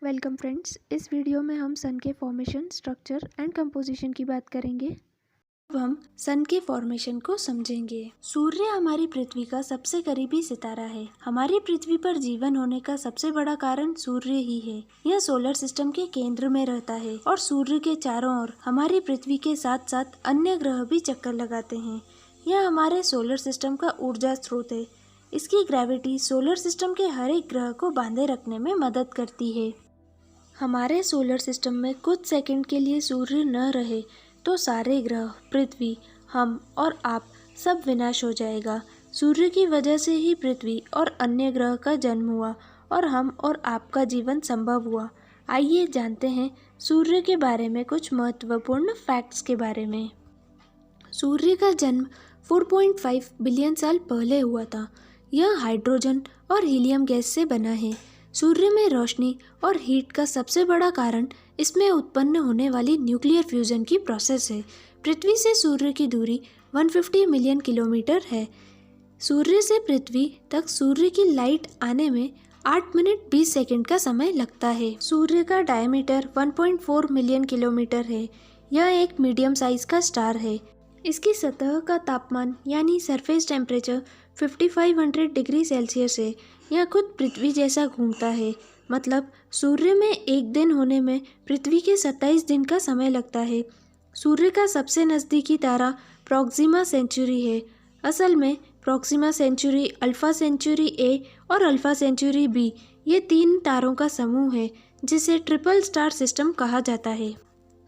Welcome friends. इस video में हम सन के फॉर्मेशन, स्ट्रक्चर एंड कंपोजिशन की बात करेंगे। अब हम सन के फॉर्मेशन को समझेंगे। सूर्य हमारी पृथ्वी का सबसे करीबी सितारा है। हमारी पृथ्वी पर जीवन होने का सबसे बड़ा कारण सूर्य ही है। यह सोलर सिस्टम के केंद्र में रहता है और सूर्य के चारों ओर हमारी पृथ्वी के साथ साथ अन्य ग्रह भी चक्कर लगाते हैं। यह हमारे सोलर सिस्टम का ऊर्जा स्रोत है। इसकी ग्रेविटी सोलर सिस्टम के हर एक ग्रह को बांधे रखने में मदद करती है। हमारे सोलर सिस्टम में कुछ सेकंड के लिए सूर्य न रहे तो सारे ग्रह, पृथ्वी, हम और आप सब विनाश हो जाएगा। सूर्य की वजह से ही पृथ्वी और अन्य ग्रह का जन्म हुआ और हम और आपका जीवन संभव हुआ। आइए जानते हैं सूर्य के बारे में कुछ महत्वपूर्ण फैक्ट्स के बारे में। सूर्य का जन्म 4.5 बिलियन साल पहले हुआ था। यह हाइड्रोजन और हीलियम गैस से बना है। सूर्य में रोशनी और हीट का सबसे बड़ा कारण इसमें उत्पन्न होने वाली न्यूक्लियर फ्यूजन की प्रोसेस है। पृथ्वी से सूर्य की दूरी 150 मिलियन किलोमीटर है। सूर्य से पृथ्वी तक सूर्य की लाइट आने में 8 मिनट 20 सेकंड का समय लगता है। सूर्य का डायमीटर 1.4 मिलियन किलोमीटर है। यह एक मीडियम साइज का स्टार है। इसकी सतह का तापमान यानी सरफेस टेम्परेचर 5500 डिग्री सेल्सियस है। यह खुद पृथ्वी जैसा घूमता है। मतलब सूर्य में एक दिन होने में पृथ्वी के 27 दिन का समय लगता है। सूर्य का सबसे नज़दीकी तारा प्रॉक्सिमा सेंचुरी है। असल में Proxima Centauri, Alpha Centauri A और अल्फा सेंचुरी बी, ये 3 तारों का समूह है जिसे ट्रिपल स्टार सिस्टम कहा जाता है।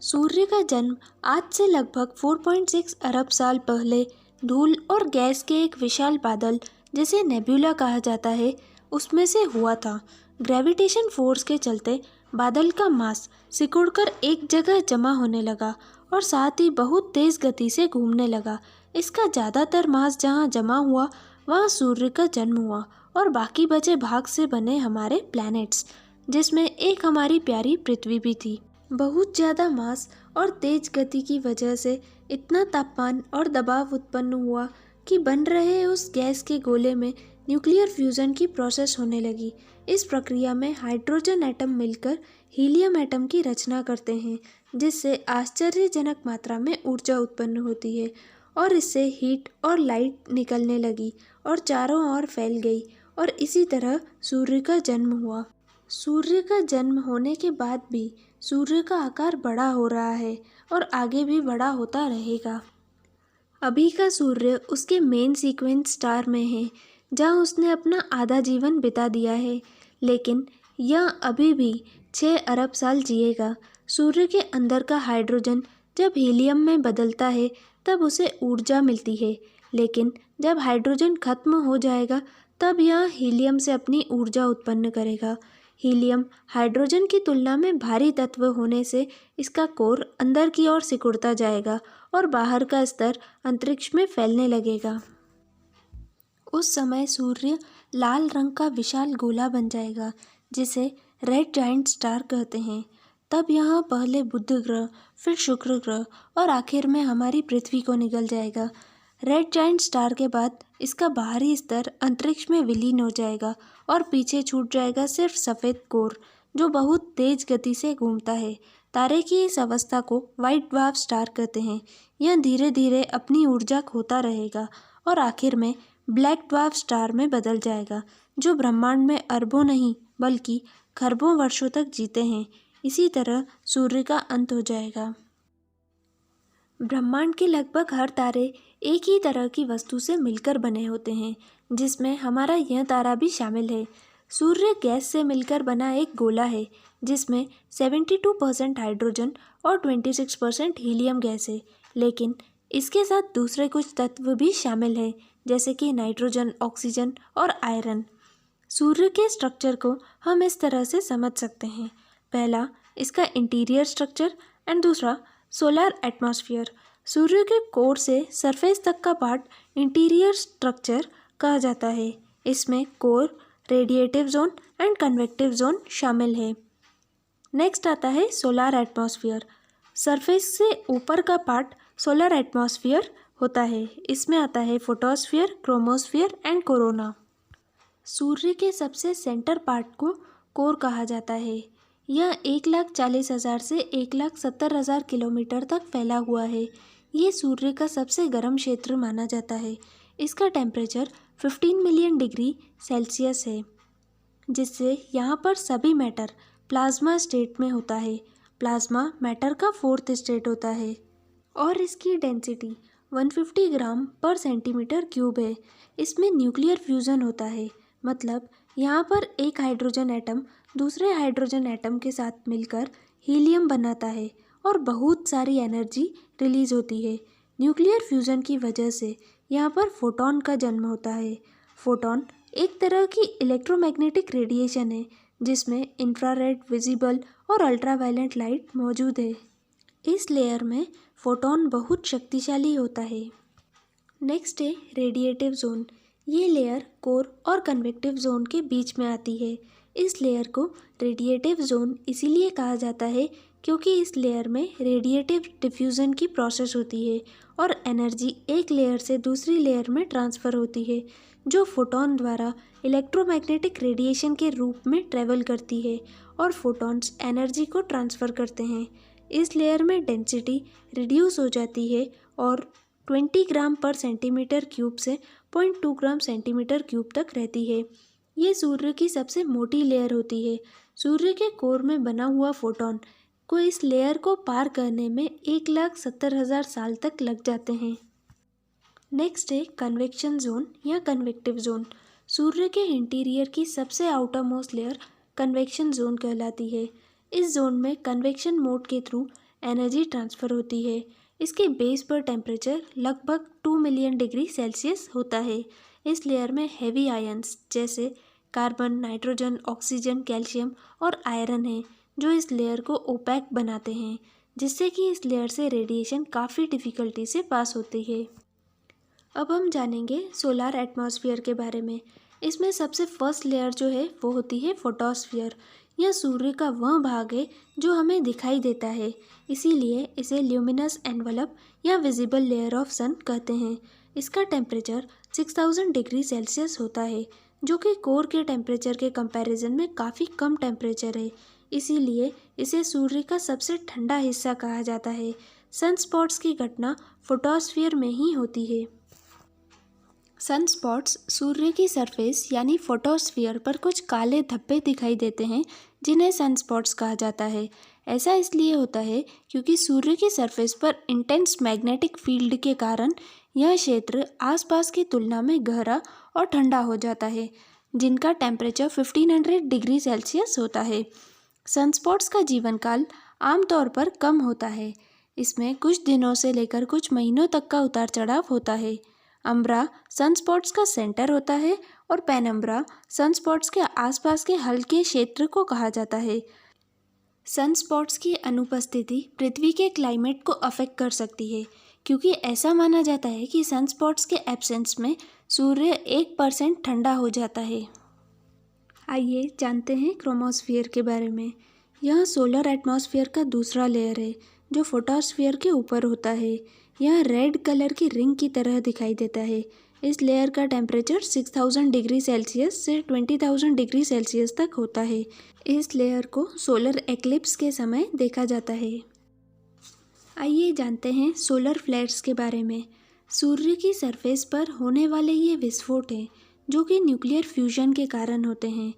सूर्य का जन्म आज से लगभग 4.6 अरब साल पहले धूल और गैस के एक विशाल बादल, जिसे नेब्यूला कहा जाता है, उसमें से हुआ था। ग्रेविटेशन फोर्स के चलते बादल का मास सिकुड़कर एक जगह जमा होने लगा और साथ ही बहुत तेज़ गति से घूमने लगा। इसका ज़्यादातर मास जहाँ जमा हुआ वहाँ सूर्य का जन्म हुआ और बाकी बचे भाग से बने हमारे प्लैनेट्स, जिसमें एक हमारी प्यारी पृथ्वी भी थी। बहुत ज़्यादा मास और तेज गति की वजह से इतना तापमान और दबाव उत्पन्न हुआ कि बन रहे उस गैस के गोले में न्यूक्लियर फ्यूजन की प्रोसेस होने लगी। इस प्रक्रिया में हाइड्रोजन एटम मिलकर हीलियम एटम की रचना करते हैं, जिससे आश्चर्यजनक मात्रा में ऊर्जा उत्पन्न होती है और इससे हीट और लाइट निकलने लगी और चारों ओर फैल गई और इसी तरह सूर्य का जन्म हुआ। सूर्य का जन्म होने के बाद भी सूर्य का आकार बड़ा हो रहा है और आगे भी बड़ा होता रहेगा। अभी का सूर्य उसके मेन सीक्वेंस स्टार में है, जहां उसने अपना आधा जीवन बिता दिया है, लेकिन यह अभी भी 6 अरब साल जिएगा। सूर्य के अंदर का हाइड्रोजन जब हीलियम में बदलता है तब उसे ऊर्जा मिलती है, लेकिन जब हाइड्रोजन खत्म हो जाएगा तब यह हीलियम से अपनी ऊर्जा उत्पन्न करेगा। हीलियम हाइड्रोजन की तुलना में भारी तत्व होने से इसका कोर अंदर की ओर सिकुड़ता जाएगा और बाहर का स्तर अंतरिक्ष में फैलने लगेगा। उस समय सूर्य लाल रंग का विशाल गोला बन जाएगा, जिसे रेड जाइंट स्टार कहते हैं। तब यहाँ पहले बुध ग्रह, फिर शुक्र ग्रह और आखिर में हमारी पृथ्वी को निगल जाएगा। रेड जाइंट स्टार के बाद इसका बाहरी स्तर अंतरिक्ष में विलीन हो जाएगा और पीछे छूट जाएगा सिर्फ सफ़ेद कोर, जो बहुत तेज गति से घूमता है। तारे की इस अवस्था को वाइट ड्वार्फ स्टार कहते हैं। यह धीरे धीरे अपनी ऊर्जा खोता रहेगा और आखिर में ब्लैक ड्वार्फ स्टार में बदल जाएगा, जो ब्रह्मांड में अरबों नहीं बल्कि खरबों वर्षों तक जीते हैं। इसी तरह सूर्य का अंत हो जाएगा। ब्रह्मांड के लगभग हर तारे एक ही तरह की वस्तु से मिलकर बने होते हैं, जिसमें हमारा यह तारा भी शामिल है। सूर्य गैस से मिलकर बना एक गोला है, जिसमें 72% हाइड्रोजन और 26% हीलियम गैस है, लेकिन इसके साथ दूसरे कुछ तत्व भी शामिल हैं, जैसे कि नाइट्रोजन, ऑक्सीजन और आयरन। सूर्य के स्ट्रक्चर को हम इस तरह से समझ सकते हैं। पहला, इसका इंटीरियर स्ट्रक्चर एंड दूसरा सोलर एटमॉस्फेयर। सूर्य के कोर से सरफेस तक का पार्ट इंटीरियर स्ट्रक्चर कहा जाता है। इसमें core, radiative zone and convective zone शामिल है। नेक्स्ट आता है सोलर एटमॉस्फेयर। सरफेस से ऊपर का पार्ट सोलर एटमॉस्फेयर होता है। इसमें आता है फोटोस्फीयर, क्रोमोस्फीयर एंड कोरोना। सूर्य के सबसे सेंटर पार्ट को कोर कहा जाता है। यह 1,40,000 से 1,70,000 किलोमीटर तक फैला हुआ है। ये सूर्य का सबसे गर्म क्षेत्र माना जाता है। इसका टेम्परेचर 15 मिलियन डिग्री सेल्सियस है, जिससे यहाँ पर सभी मैटर प्लाज्मा स्टेट में होता है। प्लाज्मा मैटर का 4th स्टेट होता है और इसकी डेंसिटी 150 ग्राम पर सेंटीमीटर क्यूब है। इसमें न्यूक्लियर फ्यूज़न होता है, मतलब यहाँ पर एक हाइड्रोजन एटम दूसरे हाइड्रोजन एटम के साथ मिलकर हीलियम बनाता है और बहुत सारी एनर्जी रिलीज होती है। न्यूक्लियर फ्यूज़न की वजह से यहाँ पर फोटॉन का जन्म होता है। फोटॉन एक तरह की इलेक्ट्रोमैग्नेटिक रेडिएशन है जिसमें इंफ्रारेड, विजिबल और अल्ट्रावायलेट लाइट मौजूद है। इस लेयर में फोटॉन बहुत शक्तिशाली होता है। नेक्स्ट है रेडिएटिव जोन। ये लेयर कोर और कन्वेक्टिव जोन के बीच में आती है। इस लेयर को रेडिएटिव जोन इसीलिए कहा जाता है क्योंकि इस लेयर में रेडिएटिव डिफ्यूज़न की प्रोसेस होती है और एनर्जी एक लेयर से दूसरी लेयर में ट्रांसफ़र होती है, जो फोटॉन द्वारा इलेक्ट्रोमैग्नेटिक रेडिएशन के रूप में ट्रेवल करती है और फोटॉन्स एनर्जी को ट्रांसफ़र करते हैं। इस लेयर में डेंसिटी रिड्यूस हो जाती है और 20 ग्राम पर सेंटीमीटर क्यूब से 0.2 ग्राम सेंटीमीटर क्यूब तक रहती है। ये सूर्य की सबसे मोटी लेयर होती है। सूर्य के कोर में बना हुआ फोटॉन को इस लेयर को पार करने में 1,70,000 साल तक लग जाते हैं। नेक्स्ट है कन्वेक्शन जोन या कन्वेक्टिव जोन। सूर्य के इंटीरियर की सबसे outer most layer convection zone कहलाती है। इस जोन में कन्वेक्शन मोड के थ्रू एनर्जी ट्रांसफ़र होती है। इसके बेस पर टेम्परेचर लगभग 2 मिलियन डिग्री सेल्सियस होता है। इस लेयर में हेवी आयंस जैसे कार्बन, नाइट्रोजन, ऑक्सीजन, कैल्शियम और आयरन है जो इस लेयर को ओपैक बनाते हैं, जिससे कि इस लेयर से रेडिएशन काफ़ी डिफ़िकल्टी से पास होती है। अब हम जानेंगे सोलर एटमॉस्फेयर के बारे में। इसमें सबसे फर्स्ट लेयर जो है वो होती है फोटोस्फीयर। यह सूर्य का वह भाग है जो हमें दिखाई देता है, इसीलिए इसे ल्यूमिनस एनवलप या विजिबल लेयर ऑफ सन कहते हैं। इसका टेम्परेचर 6000 डिग्री सेल्सियस होता है, जो कि कोर के टेम्परेचर के कंपैरिजन में काफ़ी कम टेम्परेचर है, इसीलिए इसे सूर्य का सबसे ठंडा हिस्सा कहा जाता है। सनस्पॉट्स की घटना फोटोस्फीयर में ही होती है। सनस्पॉट्स सूर्य की सरफेस यानी फोटोस्फीयर पर कुछ काले धब्बे दिखाई देते हैं, जिन्हें सनस्पॉट्स कहा जाता है। ऐसा इसलिए होता है क्योंकि सूर्य की सरफेस पर इंटेंस मैग्नेटिक फील्ड के कारण यह क्षेत्र आसपास की तुलना में गहरा और ठंडा हो जाता है, जिनका टेम्परेचर 1500 डिग्री सेल्सियस होता है। सनस्पॉट्स का जीवन काल आमतौर पर कम होता है। इसमें कुछ दिनों से लेकर कुछ महीनों तक का उतार चढ़ाव होता है। अम्ब्रा सनस्पॉट्स का सेंटर होता है और पेनम्ब्रा सनस्पॉट्स के आसपास के हल्के क्षेत्र को कहा जाता है। सनस्पॉट्स की अनुपस्थिति पृथ्वी के क्लाइमेट को अफेक्ट कर सकती है, क्योंकि ऐसा माना जाता है कि सनस्पॉट्स के एब्सेंस में सूर्य 1% ठंडा हो जाता है। आइए जानते हैं क्रोमोस्फीयर के बारे में। यह सोलर एटमॉस्फेयर का दूसरा लेयर है जो फोटोस्फीयर के ऊपर होता है। यह रेड कलर की रिंग की तरह दिखाई देता है। इस लेयर का टेम्परेचर 6000 डिग्री सेल्सियस से 20,000 डिग्री सेल्सियस तक होता है। इस लेयर को सोलर एक्लिप्स के समय देखा जाता है। आइए जानते हैं सोलर फ्लेयर्स के बारे में। सूर्य की सरफेस पर होने वाले ये विस्फोट हैं जो कि न्यूक्लियर फ्यूजन के कारण होते हैं।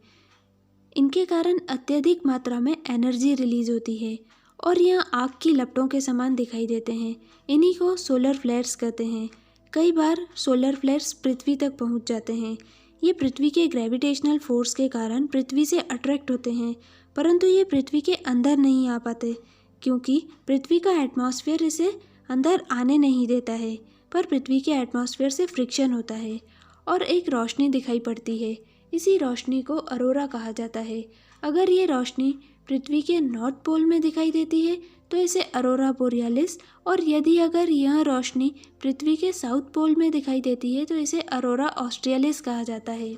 इनके कारण अत्यधिक मात्रा में एनर्जी रिलीज होती है और यह आग की लपटों के समान दिखाई देते हैं। इन्हीं को सोलर फ्लेयर्स कहते हैं। कई बार सोलर फ्लेयर्स पृथ्वी तक पहुंच जाते हैं। ये पृथ्वी के ग्रेविटेशनल फोर्स के कारण पृथ्वी से अट्रैक्ट होते हैं, परंतु ये पृथ्वी के अंदर नहीं आ पाते क्योंकि पृथ्वी का एटमॉस्फेयर इसे अंदर आने नहीं देता है। पर पृथ्वी के एटमॉस्फेयर से फ्रिक्शन होता है और एक रोशनी दिखाई पड़ती है। इसी रोशनी को अरोरा कहा जाता है। अगर ये रोशनी पृथ्वी के नॉर्थ पोल में दिखाई देती है तो इसे अरोरा बोरियालिस, और यदि अगर यह रोशनी पृथ्वी के साउथ पोल में दिखाई देती है तो इसे अरोरा ऑस्ट्रियालिस कहा जाता है।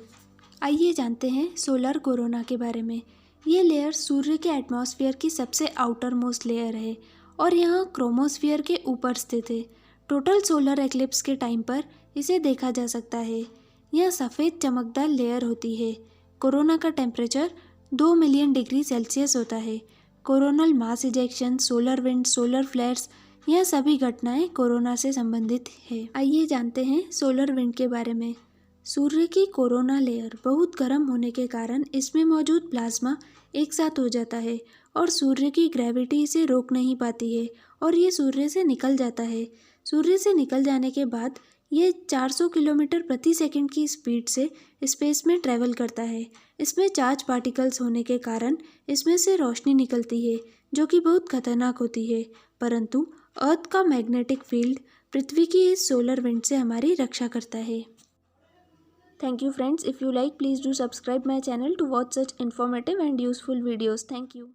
आइए जानते हैं सोलर कोरोना के बारे में। ये लेयर सूर्य के एटमॉस्फेयर की सबसे आउटर मोस्ट लेयर है और यहाँ क्रोमोस्फीयर के ऊपर स्थित है। टोटल सोलर एक्लिप्स के टाइम पर इसे देखा जा सकता है। यह सफ़ेद चमकदार लेयर होती है। कोरोना का टेम्परेचर 2 मिलियन डिग्री सेल्सियस होता है। Coronal mass ejection, solar wind, solar flares, यह सभी घटनाएं कोरोना से संबंधित है। आइए जानते हैं सोलर विंड के बारे में। सूर्य की कोरोना लेयर बहुत गर्म होने के कारण इसमें मौजूद प्लाज्मा एक साथ हो जाता है और सूर्य की ग्रेविटी इसे रोक नहीं पाती है और ये सूर्य से निकल जाता है। सूर्य से निकल जाने के बाद ये 400 किलोमीटर प्रति सेकंड की स्पीड से स्पेस में ट्रैवल करता है। इसमें चार्ज पार्टिकल्स होने के कारण इसमें से रोशनी निकलती है जो कि बहुत खतरनाक होती है, परंतु अर्थ का मैग्नेटिक फील्ड पृथ्वी की इस सोलर विंड से हमारी रक्षा करता है। Thank you friends. If you like, please do subscribe my channel to watch such informative and useful videos. Thank you.